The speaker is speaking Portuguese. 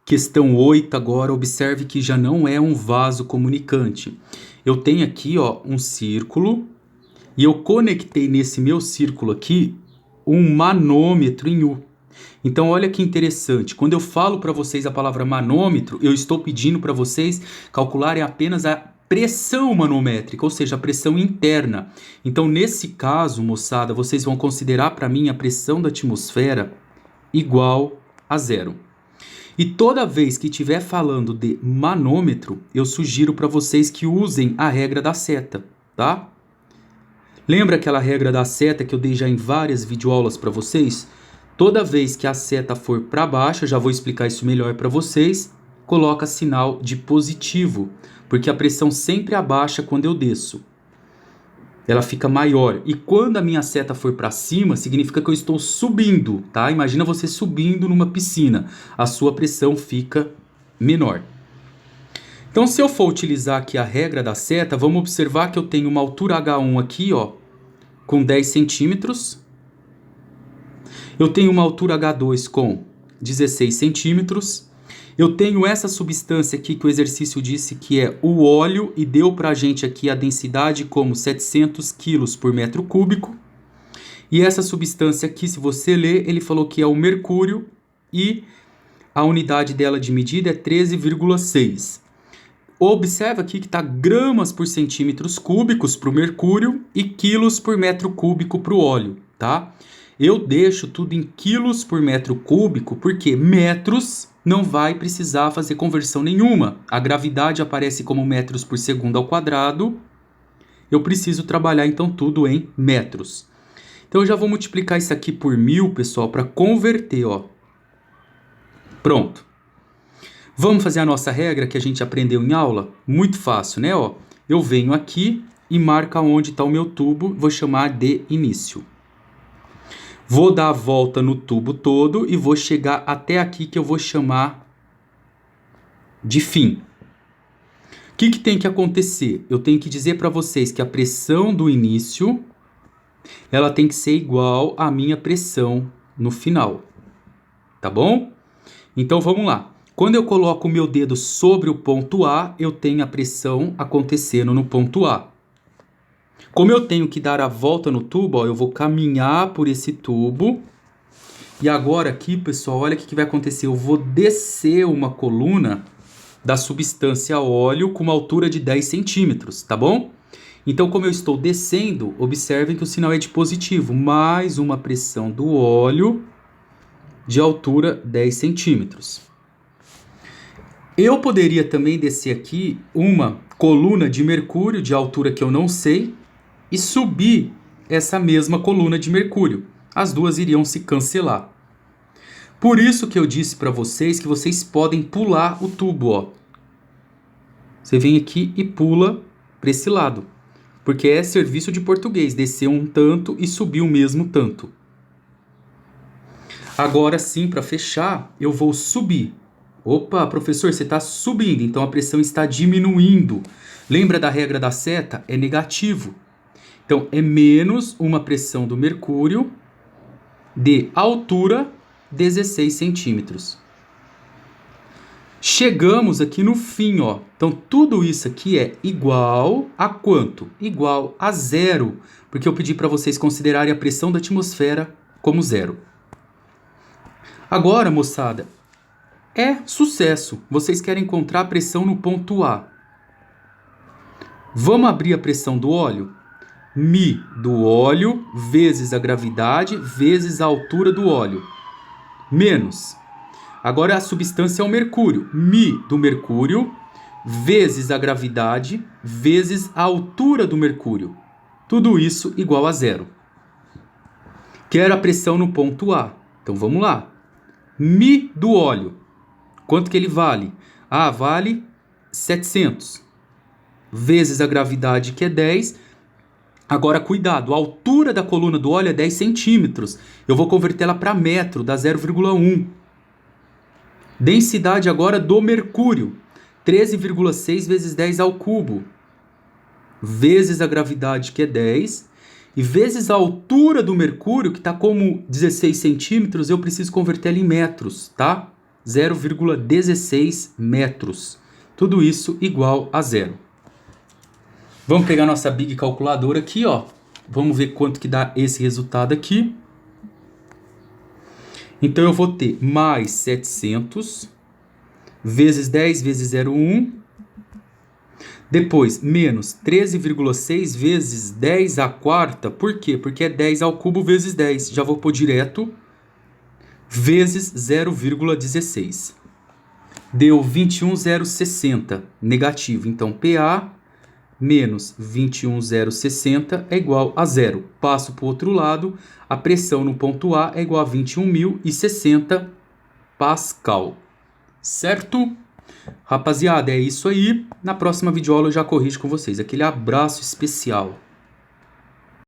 Questão 8 agora, observe que já não é um vaso comunicante. Eu tenho aqui, ó, um círculo e eu conectei nesse meu círculo aqui um manômetro em U. Então olha que interessante, quando eu falo para vocês a palavra manômetro, eu estou pedindo para vocês calcularem apenas a pressão manométrica, ou seja, a pressão interna. Então nesse caso, moçada, vocês vão considerar para mim a pressão da atmosfera igual a zero. E toda vez que estiver falando de manômetro, eu sugiro para vocês que usem a regra da seta, tá? Lembra aquela regra da seta que eu dei já em várias videoaulas para vocês? Toda vez que a seta for para baixo, eu já vou explicar isso melhor para vocês, coloca sinal de positivo, porque a pressão sempre abaixa quando eu desço. Ela fica maior. E quando a minha seta for para cima, significa que eu estou subindo, tá? Imagina você subindo numa piscina. A sua pressão fica menor. Então, se eu for utilizar aqui a regra da seta, vamos observar que eu tenho uma altura H1 aqui, ó, com 10 centímetros. Eu tenho uma altura H2 com 16 centímetros. Eu tenho essa substância aqui que o exercício disse que é o óleo e deu pra gente aqui a densidade como 700 quilos por metro cúbico. E essa substância aqui, se você ler, ele falou que é o mercúrio e a unidade dela de medida é 13,6. Observa aqui que está gramas por centímetros cúbicos para o mercúrio e quilos por metro cúbico para o óleo, tá? Eu deixo tudo em quilos por metro cúbico porque metros não vai precisar fazer conversão nenhuma. A gravidade aparece como metros por segundo ao quadrado. Eu preciso trabalhar então tudo em metros. Então eu já vou multiplicar isso aqui por 1000, pessoal, para converter, ó. Pronto. Vamos fazer a nossa regra que a gente aprendeu em aula? Muito fácil, né? Ó, eu venho aqui e marco onde está o meu tubo, vou chamar de início. Vou dar a volta no tubo todo e vou chegar até aqui que eu vou chamar de fim. O que tem que acontecer? Eu tenho que dizer para vocês que a pressão do início ela tem que ser igual à minha pressão no final. Tá bom? Então vamos lá. Quando eu coloco o meu dedo sobre o ponto A, eu tenho a pressão acontecendo no ponto A. Como eu tenho que dar a volta no tubo, ó, eu vou caminhar por esse tubo. E agora aqui, pessoal, olha o que vai acontecer. Eu vou descer uma coluna da substância óleo com uma altura de 10 centímetros, tá bom? Então, como eu estou descendo, observem que o sinal é de positivo. Mais uma pressão do óleo de altura 10 centímetros. Eu poderia também descer aqui uma coluna de mercúrio de altura que eu não sei e subir essa mesma coluna de mercúrio. As duas iriam se cancelar. Por isso que eu disse para vocês que vocês podem pular o tubo, ó. Você vem aqui e pula para esse lado, porque é serviço de português, descer um tanto e subir o mesmo tanto. Agora sim, para fechar, eu vou subir. Opa, professor, você está subindo, então a pressão está diminuindo. Lembra da regra da seta? É negativo. Então, é menos uma pressão do mercúrio de altura 16 centímetros. Chegamos aqui no fim, ó. Então, tudo isso aqui é igual a quanto? Igual a zero, porque eu pedi para vocês considerarem a pressão da atmosfera como zero. Agora, moçada, é sucesso. Vocês querem encontrar a pressão no ponto A. Vamos abrir a pressão do óleo? Mi do óleo vezes a gravidade vezes a altura do óleo. Menos. Agora a substância é o mercúrio. Mi do mercúrio vezes a gravidade vezes a altura do mercúrio. Tudo isso igual a zero. Quero a pressão no ponto A. Então vamos lá. Mi do óleo. Quanto que ele vale? Ah, vale 700. Vezes a gravidade, que é 10. Agora, cuidado, a altura da coluna do óleo é 10 centímetros. Eu vou convertê-la para metro, dá 0,1. Densidade agora do mercúrio. 13,6 vezes 10 ao cubo. Vezes a gravidade, que é 10. E vezes a altura do mercúrio, que está como 16 centímetros, eu preciso converter ela em metros, tá? 0,16 metros. Tudo isso igual a zero. Vamos pegar nossa Big Calculadora aqui, ó. Vamos ver quanto que dá esse resultado aqui. Então, eu vou ter mais 700 vezes 10 vezes 0,1. Depois, menos 13,6 vezes 10 à quarta. Por quê? Porque é 10 ao cubo vezes 10. Já vou pôr direto. Vezes 0,16. Deu 21,060. Negativo. Então, PA menos 21,060 é igual a zero. Passo para o outro lado. A pressão no ponto A é igual a 21.060 Pascal. Certo? Rapaziada, é isso aí. Na próxima videoaula eu já corrijo com vocês. Aquele abraço especial.